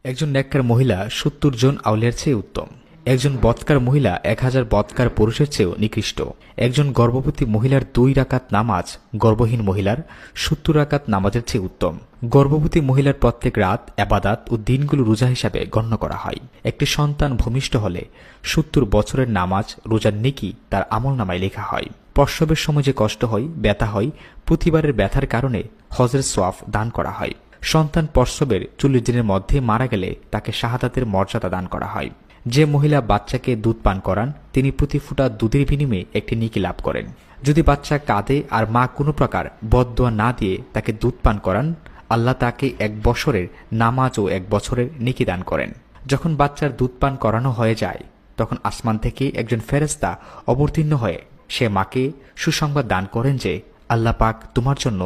একজন নেককার মহিলা ৭০ জন আউলিয়ার চেয়ে উত্তম। একজন বৎকার মহিলা ১০০০ বৎকার পুরুষের চেয়েও নিকৃষ্ট। একজন গর্ভবতী মহিলার ২ রাকাত নামাজ গর্ভহীন মহিলার ৭০ রাকাত নামাজের চেয়ে উত্তম। গর্ভবতী মহিলার প্রত্যেক রাত ইবাদত ও দিনগুলো রোজা হিসাবে গণ্য করা হয়। একটি সন্তান ভূমিষ্ঠ হলে ৭০ বছরের নামাজ রোজার নেকি তার আমলনামায় লেখা হয়। প্রসবের সময় যে কষ্ট হয়, ব্যথা হয়, প্রতিবারের ব্যথার কারণে হজের সওয়াব দান করা হয়। সন্তান প্রসবের ৪০ দিনের মধ্যে মারা গেলে তাকে শাহাদাতের মর্যাদা দান করা হয়। যে মহিলা বাচ্চাকে দুধ পান করান তিনি প্রতি ফোঁটা দুধের বিনিময়ে একটি নেকি লাভ করেন। যদি বাচ্চা কাঁদে আর মা কোনো প্রকার বদদোয়া না দিয়ে তাকে দুধ পান করান, আল্লাহ তাকে ১ বছরের নামাজ ও ১ বছরের নেকি দান করেন। যখন বাচ্চার দুধ পান করানো হয়ে যায় তখন আসমান থেকে একজন ফেরেশতা অবতীর্ণ হয়ে সে মাকে সুসংবাদ দান করেন যে আল্লাহ পাক তোমার জন্য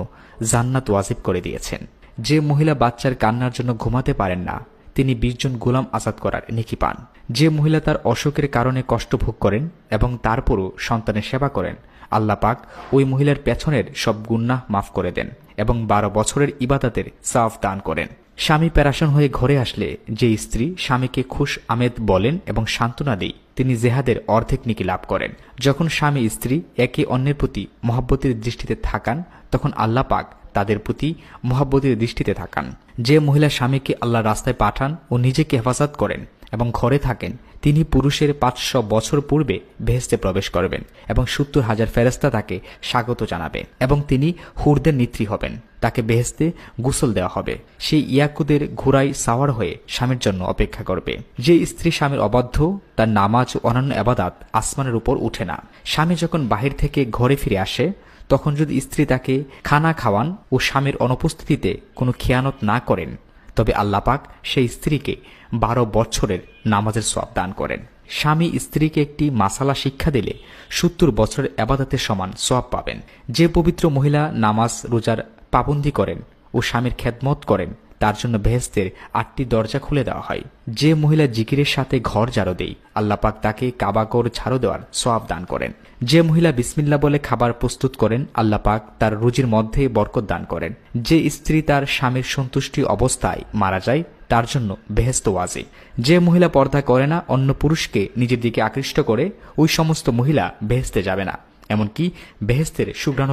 জান্নাত ওয়াজিব করে দিয়েছেন। যে মহিলা বাচ্চার কান্নার জন্য ঘুমাতে পারেন না তিনি ২০ জন গোলাম আজাদ করার নেকি পান। যে মহিলা তার অসুখের কারণে কষ্ট ভোগ করেন এবং তারপরও সন্তানের সেবা করেন, আল্লাহ পাক ওই মহিলার পেছনের সব গুনাহ মাফ করে দেন এবং ১২ বছরের ইবাদতের সওয়াব দান করেন। স্বামী পেরাশান হয়ে ঘরে আসলে যে স্ত্রী স্বামীকে খুশ আমেদ বলেন এবং সান্ত্বনা দেয় তিনি জেহাদের অর্ধেক নেকি লাভ করেন। যখন স্বামী স্ত্রী একে অন্যের প্রতি মহব্বতের দৃষ্টিতে থাকান তখন আল্লাহ পাক তাদের প্রতি মহব্বতের দৃষ্টিতে থাকান। যে মহিলা স্বামীকে আল্লাহর রাস্তায় পাঠান ও নিজেকে হেফাজত করেন এবং ঘরে থাকেন তিনি পুরুষের ৫০০ বছর পূর্বে বেহেশতে প্রবেশ করবেন এবং ৭০,০০০ ফেরেশতা তাকে স্বাগত জানাবে এবং তিনি হুরদের নেত্রী হবেন। তাকে বেহেশতে গোসল দেওয়া হবে। সেই ইয়াকুদের ঘোড়ায় সাওয়ার হয়ে স্বামীর জন্য অপেক্ষা করবে। যে স্ত্রী স্বামীর অবাধ্য তার নামাজ ও অন্যান্য ইবাদত আসমানের উপর উঠে না। স্বামী যখন বাহির থেকে ঘরে ফিরে আসে তখন যদি স্ত্রী তাকে খানা খাওয়ান ও স্বামীর অনুপস্থিতিতে কোনো খেয়ানত না করেন তবে আল্লাহ পাক সেই স্ত্রীকে ১২ বছরের নামাজের সওয়াব দান করেন। স্বামী স্ত্রীকে একটি মাসালা শিক্ষা দিলে ৭০ বছরের ইবাদতের সমান সওয়াব পাবেন। যে পবিত্র মহিলা নামাজ রোজার পাবন্দি করেন ও স্বামীর খেদমত করেন তার জন্য বেহেশতের ৮টি দরজা খুলে দেওয়া হয়। যে মহিলা জিকিরের সাথে ঘর ঝাড়ু দেয় আল্লাহ পাক তাকে কাবাগর ঝাড়ু দেওয়ার সওয়াব দান করেন। যে মহিলা বিসমিল্লাহ বলে খাবার প্রস্তুত করেন আল্লাহ পাক তার রুজির মধ্যে বরকত দান করেন। যে স্ত্রী তার স্বামীর সন্তুষ্টি অবস্থায় মারা যায় তার জন্য বেহেশত ওয়াজিব। যে মহিলা পর্দা করে না অন্য পুরুষকে নিজের দিকে আকৃষ্ট করে ওই সমস্ত মহিলা বেহেশতে যাবে না, এমনকি বেহেশতের সুঘ্রাণ